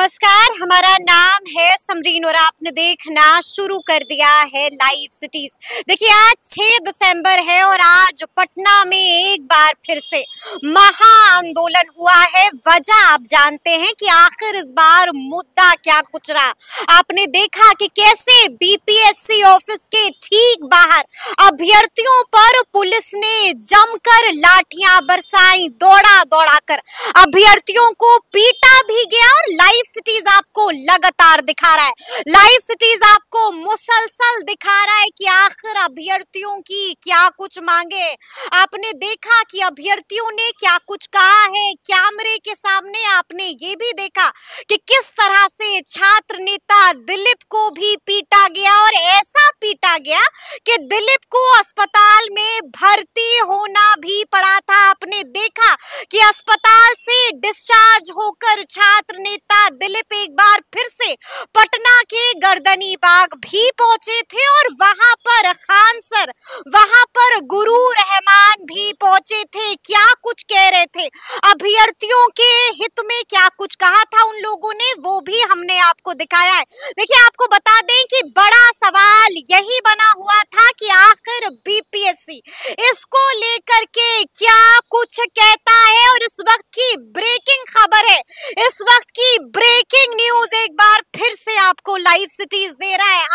नमस्कार, हमारा नाम है समरीन और आपने देखना शुरू कर दिया है लाइव सिटीज। देखिए आज 6 दिसंबर है और आज पटना में एक बार फिर से महा आंदोलन हुआ है। वजह आप जानते हैं कि आखिर इस बार मुद्दा क्या कुछ रहा। आपने देखा कि कैसे बीपीएससी ऑफिस के ठीक बाहर अभ्यर्थियों पर पुलिस ने जमकर लाठियां बरसाई, दौड़ा दौड़ा कर अभ्यर्थियों को पीटा भी गया। और लाइव सिटीज आपको लगातार दिखा रहा है, लाइव सिटीज आपको मुसलसल दिखा रहा है कि आखिर अभ्यर्थियों की क्या कुछ मांगे। आपने देखा कि अभ्यर्थियों ने क्या कुछ कहा है कैमरे के सामने। आपने ये भी देखा कि किस तरह से छात्र नेता दिलीप को भी पीटा गया और ऐसा पीटा गया कि दिलीप को अस्पताल में भर्ती होना भी पड़ा था। आपने देखा कि अस्पताल से डिस्चार्ज होकर छात्र नेता दिलीप एक बार फिर से पटना के गर्दनी बाग भी पहुंचे थे और वहां पर खान सर, वहां पर गुरु रहमान भी पहुंचे थे। क्या कुछ कह रहे थे अभ्यर्थियों के हित में, क्या कुछ कहा था उन लोगों ने, वो भी हमने आपको दिखाया है। देखिए आपको बता दें कि बड़ा सवाल यही बना हुआ था कि आखिर बीपीएससी इसको लेकर के क्या कुछ कहता है। और इस वक्त की ब्रेकिंग खबर है, इस वक्त की ब्रेकिंग न्यूज एक बार फिर से आपको लाइव सिटीज दे रहा है।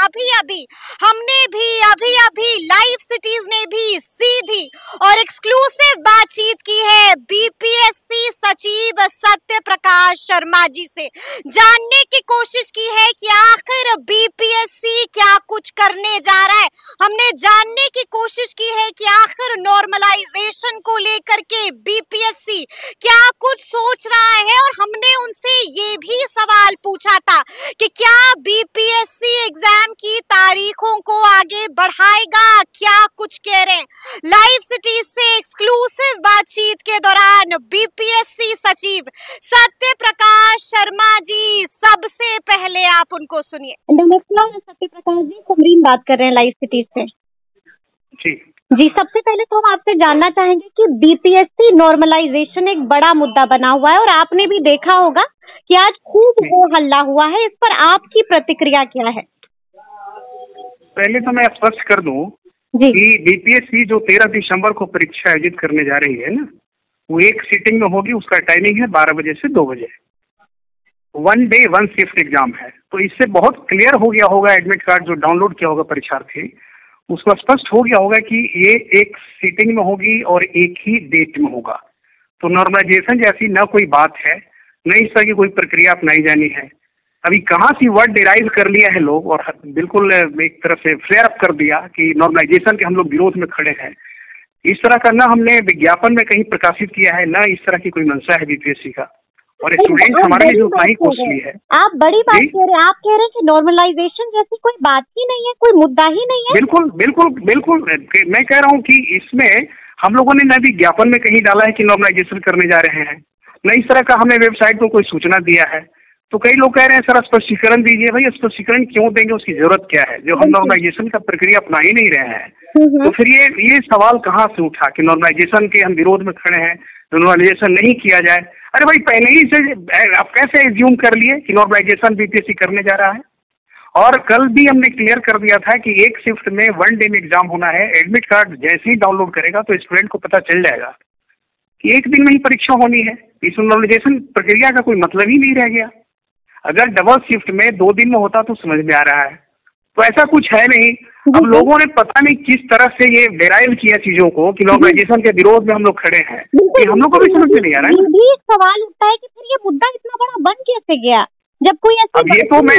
अभी लाइव सिटीज ने भी सीधी और एक्सक्लूसिव बातचीत की है बीपीएससी सचिव सत्य प्रकाश शर्मा जी से। जानने की कोशिश की है कि आखिर बीपीएससी क्या कुछ करने जा रहा है। हमने जानने की कोशिश की है कि आखिर नॉर्मलाइजेशन को लेकर के बीपीएससी क्या कुछ सोच रहा है। और हमने उनसे ये भी सवाल पूछा था कि क्या बीपीएससी एग्जाम की तारीखों को आगे बढ़ाएगा, क्या कुछ कह रहे हैं। लाइव सिटीज से एक्सक्लूसिव बातचीत के दौरान बीपीएससी सचिव सत्य प्रकाश शर्मा जी, सबसे पहले आप उनको सुनिए। नमस्कार सत्य प्रकाश जी, समरीन बात कर रहे हैं लाइव सिटीज से। जी सबसे पहले तो हम आपसे जानना चाहेंगे कि बीपीएससी नॉर्मलाइजेशन एक बड़ा मुद्दा बना हुआ है और आपने भी देखा होगा कि आज खूब हो हल्ला हुआ है। इस पर आपकी प्रतिक्रिया क्या है? पहले तो मैं स्पष्ट कर दूं कि बीपीएससी जो 13 दिसंबर को परीक्षा आयोजित करने जा रही है ना, वो एक सीटिंग में होगी। उसका टाइमिंग है 12 बजे से 2 बजे। 1 डे 1 शिफ्ट एग्जाम है। तो इससे बहुत क्लियर हो गया होगा, एडमिट कार्ड जो डाउनलोड किया होगा परीक्षार्थी, उसको स्पष्ट हो गया होगा कि ये एक सीटिंग में होगी और एक ही डेट में होगा। तो नॉर्मलाइजेशन जैसी न कोई बात है, न इस तरह की कोई प्रक्रिया अपनाई जानी है। अभी कहाँ से वर्ड डिराइव कर लिया है लोग और बिल्कुल एक तरह से फ्लेयर अप कर दिया कि नॉर्मलाइजेशन के हम लोग विरोध में खड़े हैं। इस तरह का ना हमने विज्ञापन में कहीं प्रकाशित किया है, ना इस तरह की कोई मंशा है बीपीएससी का। और स्टूडेंट हमारे लिए जो उतना ही कॉस्टली है। आप बड़ी बात कह रहे हैं, आप कह रहे हैं कि नॉर्मलाइजेशन जैसी कोई बात ही नहीं है, कोई मुद्दा ही नहीं है। बिल्कुल बिल्कुल बिल्कुल मैं कह रहा हूँ कि इसमें हम लोगों ने न विज्ञापन में कहीं डाला है कि नॉर्मलाइजेशन करने जा रहे हैं, न इस तरह का हमने वेबसाइट को कोई सूचना दिया है। तो कई लोग कह रहे हैं सर स्पष्टीकरण दीजिए। भाई स्पष्टीकरण क्यों देंगे, उसकी जरूरत क्या है, जो हम नॉर्मलाइजेशन का प्रक्रिया अपना ही नहीं रहे हैं। तो फिर ये सवाल कहाँ से उठा कि नॉर्मलाइजेशन के हम विरोध में खड़े हैं, नॉर्मलाइजेशन नहीं किया जाए। अरे भाई पहले ही से आप कैसे एज्यूम कर लिए कि नॉर्मलाइजेशन बीपीएससी करने जा रहा है। और कल भी हमने क्लियर कर दिया था कि एक शिफ्ट में 1 डे में एग्जाम होना है। एडमिट कार्ड जैसे ही डाउनलोड करेगा तो स्टूडेंट को पता चल जाएगा कि एक दिन में ही परीक्षा होनी है। इस नॉर्मलाइजेशन प्रक्रिया का कोई मतलब ही नहीं रह गया। अगर डबल शिफ्ट में 2 दिन में होता तो समझ में आ रहा है, तो ऐसा कुछ है नहीं। अब लोगों ने पता नहीं किस तरह से ये डेराइव किया चीजों को कि नॉर्मलाइजेशन के विरोध में हम लोग खड़े हैं, कि हम लोग को भी समझ में नहीं आ रहा है। ये भी सवाल उठता है कि फिर ये मुद्दा इतना बड़ा बन कैसे गया, जब कोई ऐसा। अब ये तो मैं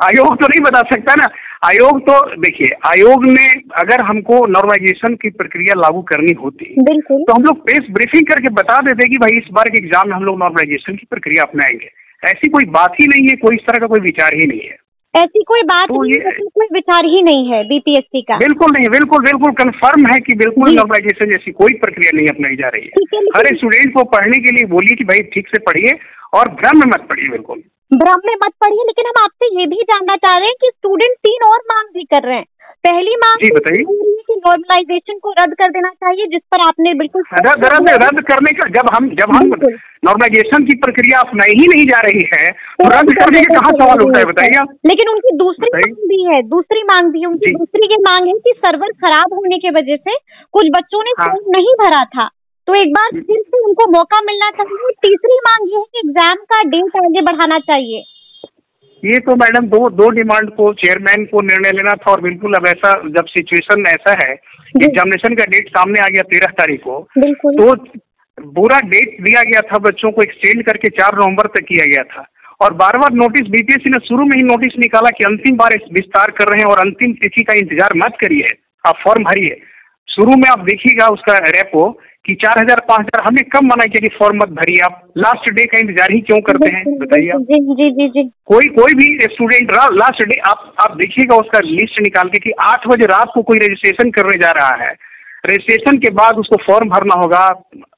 आयोग तो नहीं बता सकता ना। आयोग तो देखिए, आयोग ने अगर हमको नॉर्मलाइजेशन की प्रक्रिया लागू करनी होती तो हम लोग प्रेस ब्रीफिंग करके बता देते कि भाई इस बार के एग्जाम में हम लोग नॉर्मलाइजेशन की प्रक्रिया अपनाएंगे। ऐसी कोई बात ही नहीं है, कोई इस तरह का कोई विचार ही नहीं है। ऐसी कोई बात तो नहीं है, कोई विचार ही नहीं है बीपीएससी का। बिल्कुल नहीं, बिल्कुल कंफर्म है कि बिल्कुल नॉर्मलाइजेशन जैसी कोई प्रक्रिया नहीं अपनाई जा रही है। हर स्टूडेंट को पढ़ने के लिए बोलिए कि भाई ठीक से पढ़िए और भ्रम में मत पढ़िए, बिल्कुल भ्रम में मत पढ़िए। लेकिन हम आपसे ये भी जानना चाह रहे हैं कि स्टूडेंट 3 और मांग भी कर रहे हैं। पहली मांग जी बताइए। कि नॉर्मलाइजेशन को रद्द कर देना चाहिए, जिस पर आपने बिल्कुल रद्द करने का जब हम नॉर्मलाइजेशन की प्रक्रिया अपनाई ही नहीं जा रही है तो रद्द करने का कहाँ सवाल उठता है, बताइए आप। लेकिन उनकी दूसरी मांग भी है, उनकी दूसरी ये मांग है कि सर्वर खराब होने की वजह से कुछ बच्चों ने फॉर्म नहीं भरा था, तो एक बार फिर से उनको मौका मिलना चाहिए। तीसरी मांग ये है कि एग्जाम का डेट आगे बढ़ाना चाहिए। ये तो मैडम दो डिमांड को चेयरमैन को निर्णय लेना था, और बिल्कुल अब ऐसा जब सिचुएशन ऐसा है कि एग्जामिनेशन का डेट सामने आ गया 13 तारीख को, तो पूरा डेट दिया गया था बच्चों को एक्सटेंड करके 4 नवंबर तक किया गया था, और बार बार नोटिस बीपीएससी ने शुरू में ही नोटिस निकाला कि अंतिम बार विस्तार कर रहे हैं और अंतिम तिथि का इंतजार मत करिए, आप फॉर्म भरिए। शुरू में आप देखिएगा उसका रेपो कि 4000 5000, हमने कब मना किया कि फॉर्म मत भरिए, आप लास्ट डे का इंतजार ही क्यों करते हैं, बताइए आप। जी। कोई भी स्टूडेंट लास्ट डे आप देखिएगा उसका लिस्ट निकाल के कि 8 बजे रात को कोई रजिस्ट्रेशन करने जा रहा है, रजिस्ट्रेशन के बाद उसको फॉर्म भरना होगा,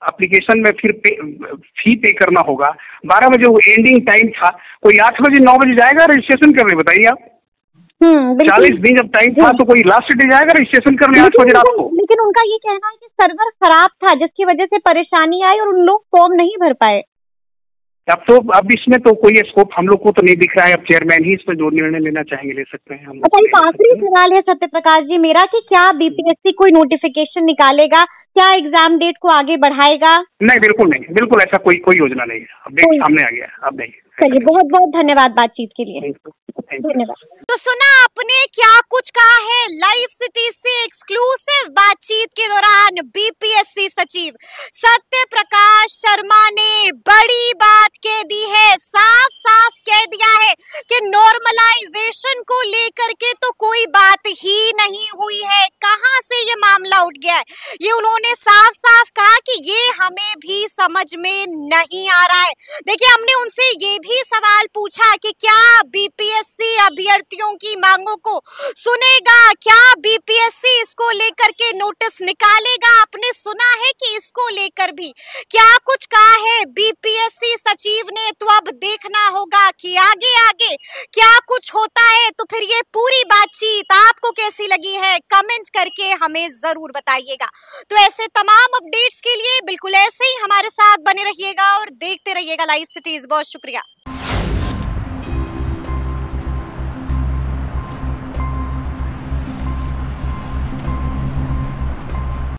एप्लीकेशन में फिर फी पे करना होगा, 12 बजे वो एंडिंग टाइम था, कोई 8 बजे 9 बजे जाएगा रजिस्ट्रेशन करने, बताइए आप। 40 दिन जब टाइम था तो कोई लास्ट डे जाएगा रजिस्ट्रेशन करने 8 बजे रात को। लेकिन उनका ये कहना है कि सर्वर खराब था जिसकी वजह से परेशानी आई और उन लोग फॉर्म नहीं भर पाए। अब इसमें तो कोई स्कोप हम लोग को तो नहीं दिख रहा है, अब चेयरमैन ही इसमें जो निर्णय लेना चाहेंगे ले सकते हैं हम। अच्छा, एक आखिरी सवाल है सत्य प्रकाश जी मेरा कि क्या बीपीएससी कोई नोटिफिकेशन निकालेगा, क्या एग्जाम डेट को आगे बढ़ाएगा? नहीं, बिल्कुल नहीं, बिल्कुल ऐसा कोई योजना नहीं है, अब डेट सामने आ गया, अब नहीं। चलिए, बहुत बहुत धन्यवाद बातचीत के लिए, धन्यवाद। तो सुना आपने क्या कुछ कहा है लाइव सिटी से एक्सक्लूसिव बातचीत के दौरान बीपीएससी सचिव सत्य प्रकाश शर्मा ने बड़ी बात कह दी है, साफ साफ कह दिया है कि नॉर्मलाइजेशन को लेकर के तो कोई बात ही नहीं हुई है। कहां से ये मामला उठ गया है, ये उन्होंने साफ साफ कहा कि ये हमें भी समझ में नहीं आ रहा है। देखिए, हमने उनसे ये भी सवाल पूछा कि क्या बीपीएससी अभ्यर्थियों की मांगों को सुनेगा, क्या बीपीएससी इसको लेकर के नोटिस निकालेगा। आपने सुना है कि इसको लेकर भी क्या कुछ कहा है बीपीएससी सचिव ने, तो अब देखना होगा कि आगे आगे क्या कुछ होता है। तो फिर ये पूरी बातचीत आपको कैसी लगी है, कमेंट करके हमें जरूर बताइएगा। तो ऐसे तमाम अपडेट्स के लिए बिल्कुल ऐसे ही हमारे साथ बने रहिएगा और देखते रहिएगा लाइव सिटीज। बहुत शुक्रिया।